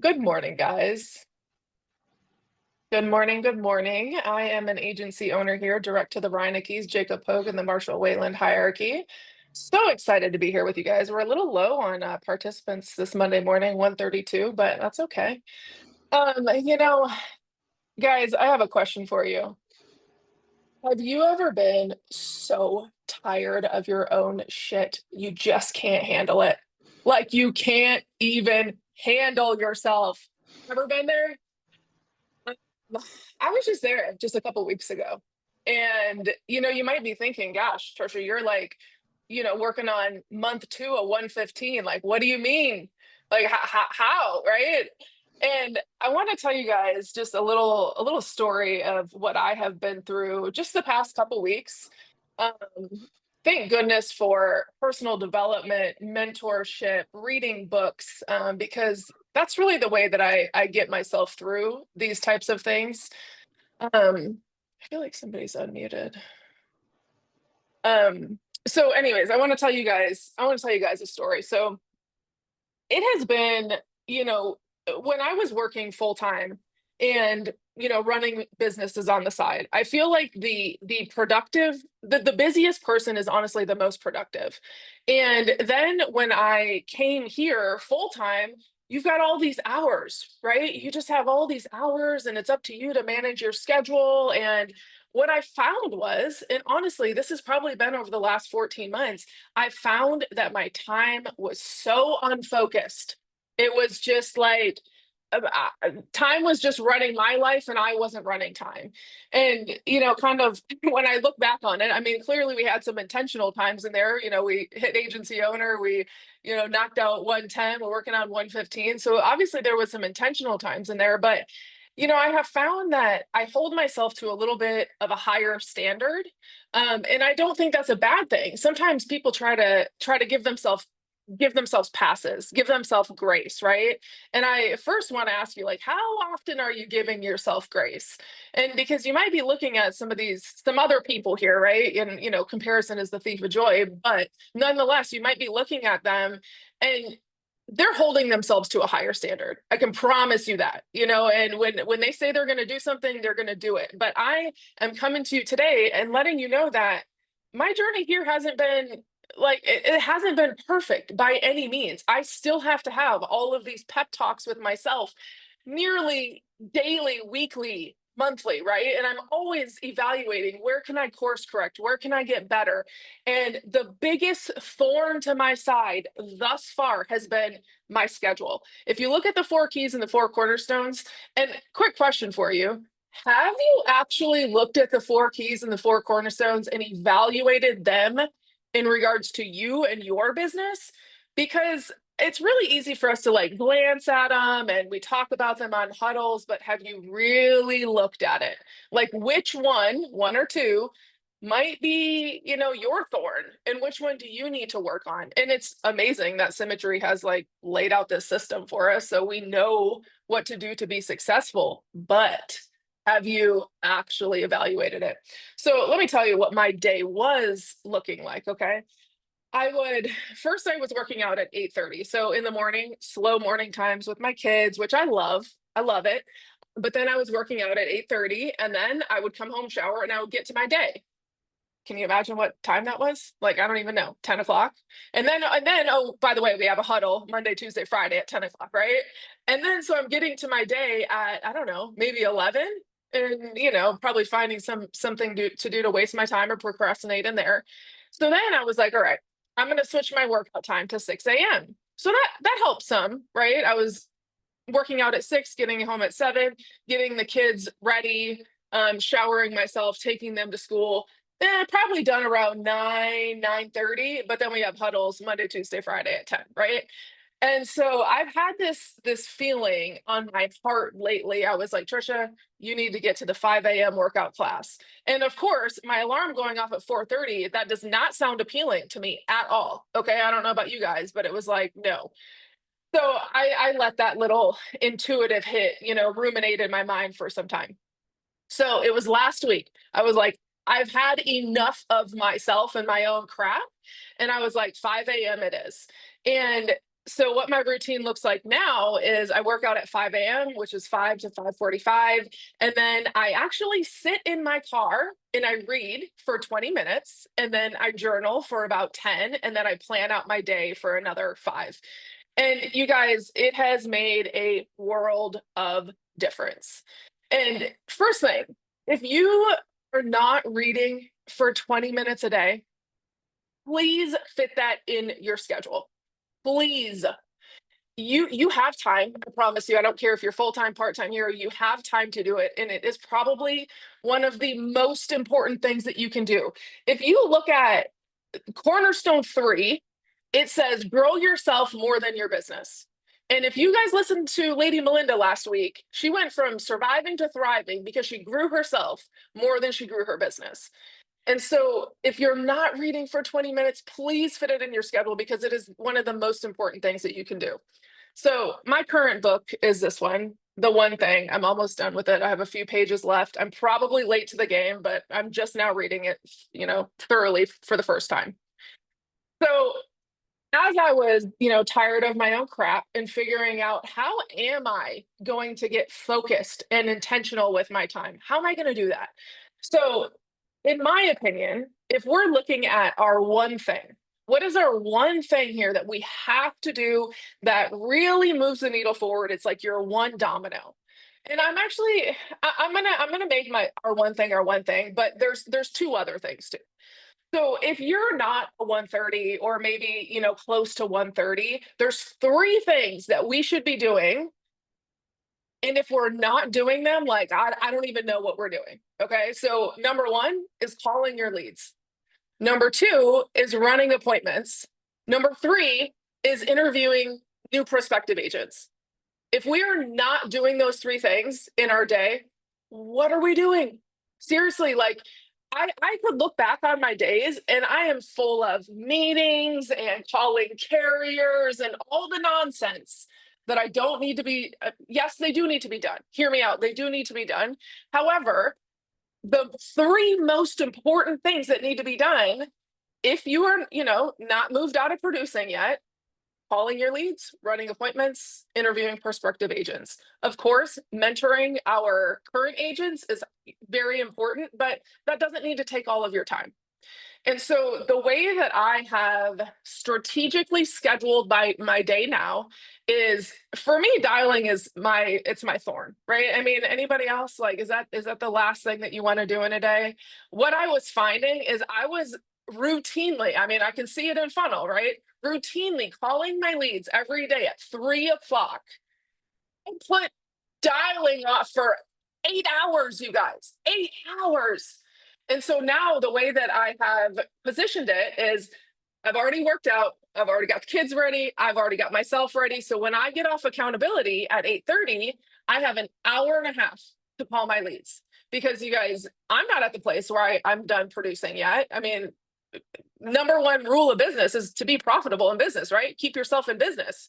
Good morning, guys. Good morning. Good morning. I am an agency owner here, direct to the Reineckes, Jacob Hogue, and the Marshall Wayland hierarchy. So excited to be here with you guys. We're a little low on participants this Monday morning, 132, but that's okay. You know, guys, I have a question for you. Have you ever been so tired of your own shit, you just can't handle it? Like you can't even handle yourself. Ever been there? Um, I was just there just a couple weeks ago. And you might be thinking, gosh, Trisha, you're like, working on month two of 115. Like, what do you mean? Like, how, right? And I want to tell you guys just a little story of what I have been through just the past couple weeks. Um, Thank goodness for personal development, mentorship, reading books, because that's really the way that I get myself through these types of things. I feel like somebody's unmuted. So anyways, I want to tell you guys a story. So it has been, you know, when I was working full time and running businesses on the side, I feel like the busiest person is honestly the most productive. And then when I came here full time, you've got all these hours, right? You just have all these hours and it's up to you to manage your schedule. And what I found was, and honestly, this has probably been over the last 14 months, I found that my time was so unfocused. It was just like time was just running my life and I wasn't running time. And, kind of when I look back on it, I mean, clearly we had some intentional times in there. We hit agency owner, we, knocked out 110, we're working on 115. So obviously there was some intentional times in there, but I have found that I hold myself to a little bit of a higher standard, and I don't think that's a bad thing. Sometimes people try to give themselves passes, give themselves grace, right? And I first want to ask you, like, how often are you giving yourself grace? And because you might be looking at some other people here, right? And comparison is the thief of joy, but nonetheless, you might be looking at them and they're holding themselves to a higher standard. I can promise you that. And when they say they're going to do something, they're going to do it. But I am coming to you today and letting you know that my journey here hasn't been it hasn't been perfect by any means. I still have to have all of these pep talks with myself nearly daily, weekly, monthly, right? And I'm always evaluating, where can I course correct? Where can I get better? And the biggest thorn to my side thus far has been my schedule. If you look at the four keys and the four cornerstones, and quick question for you. Have you actually looked at the four keys and the four cornerstones and evaluated them in regards to you and your business? Because it's really easy for us to like glance at them and we talk about them on huddles, but have you really looked at it? Like which one or two, might be, your thorn, and which one do you need to work on? And it's amazing that Symmetry has like laid out this system for us so we know what to do to be successful. But have you actually evaluated it? So let me tell you what my day was looking like, okay? I was working out at 8:30. So in the morning, slow morning times with my kids, which I love. I love it. But then I was working out at 8:30 and then I would come home, shower, and I would get to my day. Can you imagine what time that was? Like, I don't even know, 10 o'clock. And then, oh, by the way, we have a huddle Monday, Tuesday, Friday at 10 o'clock, right? And then, so I'm getting to my day at, I don't know, maybe 11 and, probably finding something to do to waste my time or procrastinate in there. So then I was like, all right, I'm going to switch my workout time to 6 a.m. So that helps some, right? I was working out at 6, getting home at 7, getting the kids ready, showering myself, taking them to school. Probably done around 9:30, but then we have huddles Monday, Tuesday, Friday at 10, right? And so I've had this feeling on my heart lately. I was like, Trisha, you need to get to the 5 a.m. workout class. And of course, my alarm going off at 4:30, that does not sound appealing to me at all. Okay. I don't know about you guys, but it was like, no. So I let that little intuitive hit, ruminate in my mind for some time. So it was last week. I was like, I've had enough of myself and my own crap. And I was like, 5 a.m. it is. And So what my routine looks like now is I work out at 5 a.m., which is 5 to 5:45, and then I actually sit in my car and I read for 20 minutes, and then I journal for about 10, and then I plan out my day for another 5. And you guys, it has made a world of difference. And first thing, if you are not reading for 20 minutes a day, please fit that in your schedule. Please. You have time, I promise you. I don't care if you're full-time, part-time here, you have time to do it, and it is probably one of the most important things that you can do. If you look at Cornerstone 3, it says, "Grow yourself more than your business." And if you guys listened to Lady Melinda last week, she went from surviving to thriving because she grew herself more than she grew her business. And so, if you're not reading for 20 minutes, please fit it in your schedule because it is one of the most important things that you can do. So, my current book is this one, The One Thing. I'm almost done with it. I have a few pages left. I'm probably late to the game, but I'm just now reading it, thoroughly for the first time. So, as I was, tired of my own crap and figuring out how am I going to get focused and intentional with my time? How am I going to do that? So, in my opinion, if we're looking at our one thing, what is our one thing here that we have to do that really moves the needle forward? It's like your one domino. And I'm actually I'm gonna make my our one thing, but there's two other things too. So if you're not a 130 or maybe, close to 130, there's three things that we should be doing. And if we're not doing them, like I don't even know what we're doing. Okay. So number one is calling your leads. Number two is running appointments. Number three is interviewing new prospective agents. If we are not doing those three things in our day, what are we doing? Seriously, like I could look back on my days and I am full of meetings and calling carriers and all the nonsense that I don't need to be. Yes, they do need to be done. Hear me out. They do need to be done. However, the three most important things that need to be done if you are, not moved out of producing yet: calling your leads, running appointments, interviewing prospective agents. Of course, mentoring our current agents is very important, but that doesn't need to take all of your time. And so the way that I have strategically scheduled my day now is, for me, dialing is my thorn, right? I mean, anybody else, like, is that the last thing that you want to do in a day? What I was finding is I was routinely, I mean, I can see it in funnel, right? Routinely calling my leads every day at 3 o'clock. I put dialing off for 8 hours, you guys, 8 hours. And so now the way that I have positioned it is I've already worked out, I've already got the kids ready, I've already got myself ready. So when I get off accountability at 8:30, I have an hour and a half to call my leads. Because you guys, I'm not at the place where I'm done producing yet. I mean, number one rule of business is to be profitable in business, right? Keep yourself in business.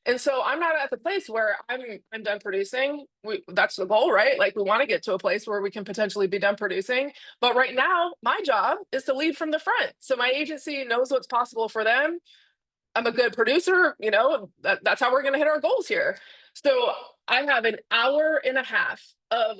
And so I'm not at the place where I'm done producing. That's the goal, right? Like we want to get to a place where we can potentially be done producing. But right now, my job is to lead from the front. So my agency knows what's possible for them. I'm a good producer, that's how we're going to hit our goals here. So I have an hour and a half of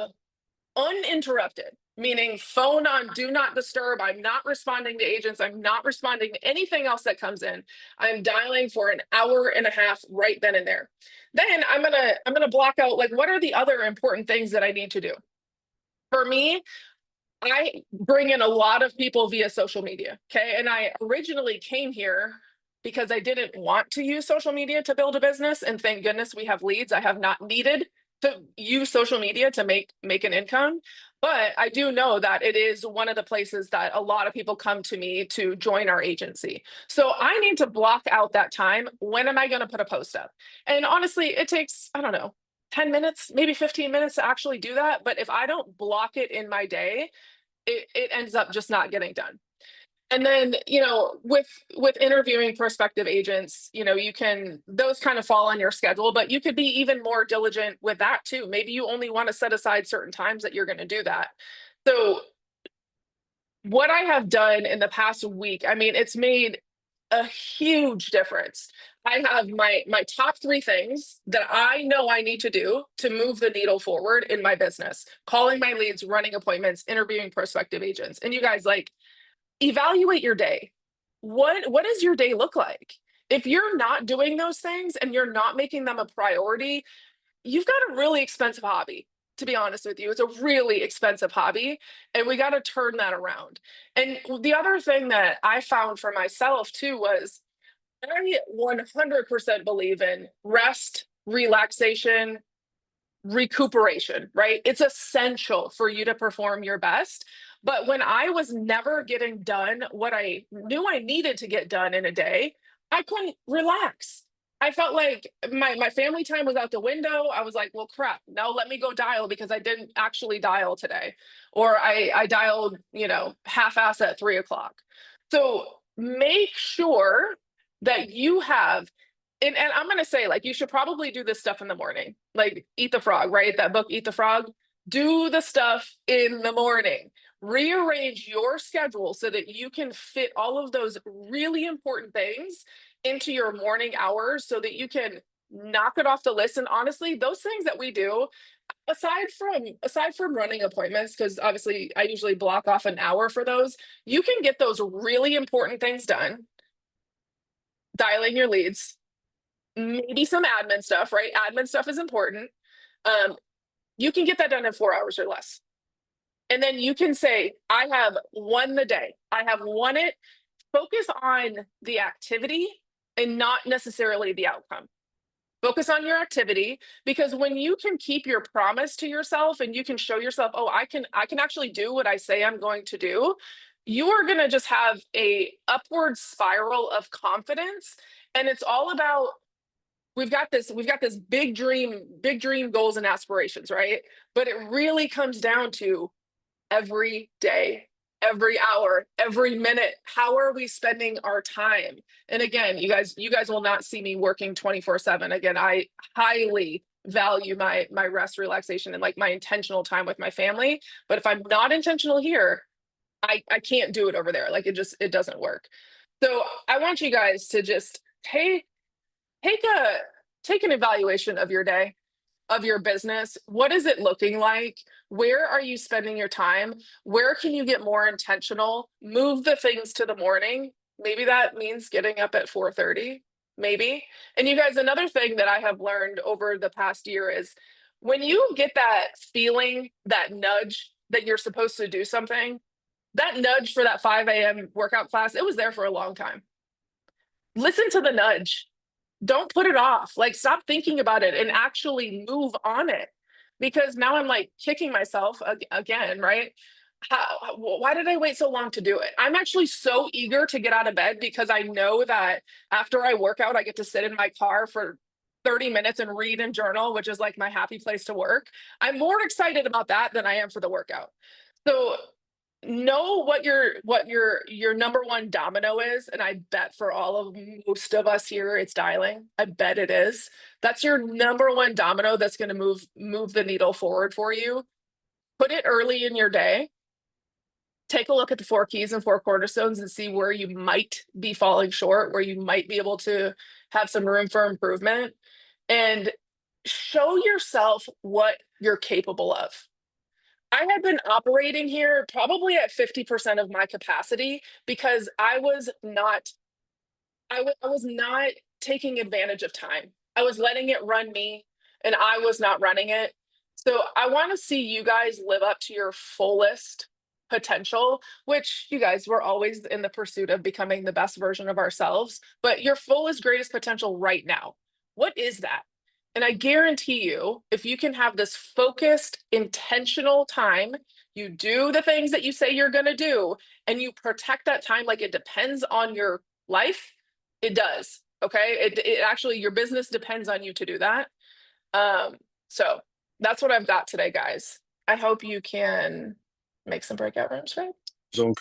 uninterrupted, meaning phone on do not disturb. I'm not responding to agents. I'm not responding to anything else that comes in. I'm dialing for an hour and a half right then and there. Then I'm gonna block out, like, what are the other important things that I need to do. For me, I bring in a lot of people via social media. Okay. And I originally came here because I didn't want to use social media to build a business. And thank goodness we have leads. I have not needed to use social media to make an income. But I do know that it is one of the places that a lot of people come to me to join our agency. So I need to block out that time. When am I going to put a post up? And honestly, it takes, I don't know, 10 minutes, maybe 15 minutes to actually do that. But if I don't block it in my day, it ends up just not getting done. And then, with interviewing prospective agents, you can, those kind of fall on your schedule, but you could be even more diligent with that too. Maybe you only want to set aside certain times that you're going to do that. So what I have done in the past week, I mean, it's made a huge difference. I have my top three things that I know I need to do to move the needle forward in my business: calling my leads, running appointments, interviewing prospective agents. And you guys, like, evaluate your day. What does your day look like? If you're not doing those things and you're not making them a priority, you've got a really expensive hobby. To be honest with you, it's a really expensive hobby, and we got to turn that around. And the other thing that I found for myself too was I 100% believe in rest, relaxation, recuperation, right? It's essential for you to perform your best. But when I was never getting done what I knew I needed to get done in a day, I couldn't relax. I felt like my family time was out the window. I was like, well, crap. No, let me go dial because I didn't actually dial today. Or I dialed, half ass at 3 o'clock. So make sure that you have, and I'm gonna say, like, you should probably do this stuff in the morning. Like, Eat the Frog, right? That book, Eat the Frog. Do the stuff in the morning. Rearrange your schedule so that you can fit all of those really important things into your morning hours so that you can knock it off the list. And honestly, those things that we do, aside from running appointments, because obviously I usually block off an hour for those, you can get those really important things done, dialing your leads, maybe some admin stuff, right? Admin stuff is important. Um, you can get that done in 4 hours or less. And then you can say, I have won the day. I have won it. Focus on the activity and not necessarily the outcome. Focus on your activity, because when you can keep your promise to yourself and you can show yourself, oh, I can actually do what I say I'm going to do, you are going to just have a upward spiral of confidence. And it's all about, we've got this big dream goals and aspirations, right? But it really comes down to every day, every hour, every minute. How are we spending our time? And again, you guys will not see me working 24/7. Again, I highly value my rest, relaxation, and like my intentional time with my family. But if I'm not intentional here, I can't do it over there. Like, it doesn't work. So I want you guys to just take take an evaluation of your day, of your business. What is it looking like? Where are you spending your time? Where can you get more intentional? Move the things to the morning. Maybe that means getting up at 4:30, maybe. And you guys, another thing that I have learned over the past year is when you get that feeling, that nudge that you're supposed to do something, that nudge for that 5 a.m. workout class, it was there for a long time. Listen to the nudge. Don't put it off. Like, stop thinking about it and actually move on it. Because now I'm like kicking myself again, right? Why did I wait so long to do it? I'm actually so eager to get out of bed because I know that after I work out, I get to sit in my car for 30 minutes and read and journal, which is like my happy place to work. I'm more excited about that than I am for the workout. So know what your number one domino is, and I bet for all of most of us here it's dialing. I bet it is. That's your number one domino that's going to move the needle forward for you. Put it early in your day. Take a look at the four keys and four cornerstones and see where you might be falling short, where you might be able to have some room for improvement, and show yourself what you're capable of. I had been operating here probably at 50% of my capacity because I was not taking advantage of time. I was letting it run me, and I was not running it. So I want to see you guys live up to your fullest potential, which, you guys, we're always in the pursuit of becoming the best version of ourselves, but your fullest, greatest potential right now. What is that? And I guarantee you, if you can have this focused, intentional time, you do the things that you say you're going to do, and you protect that time like it depends on your life, it does. Okay. It actually, your business depends on you to do that. So that's what I've got today, guys. I hope you can make some breakout rooms, right? Zone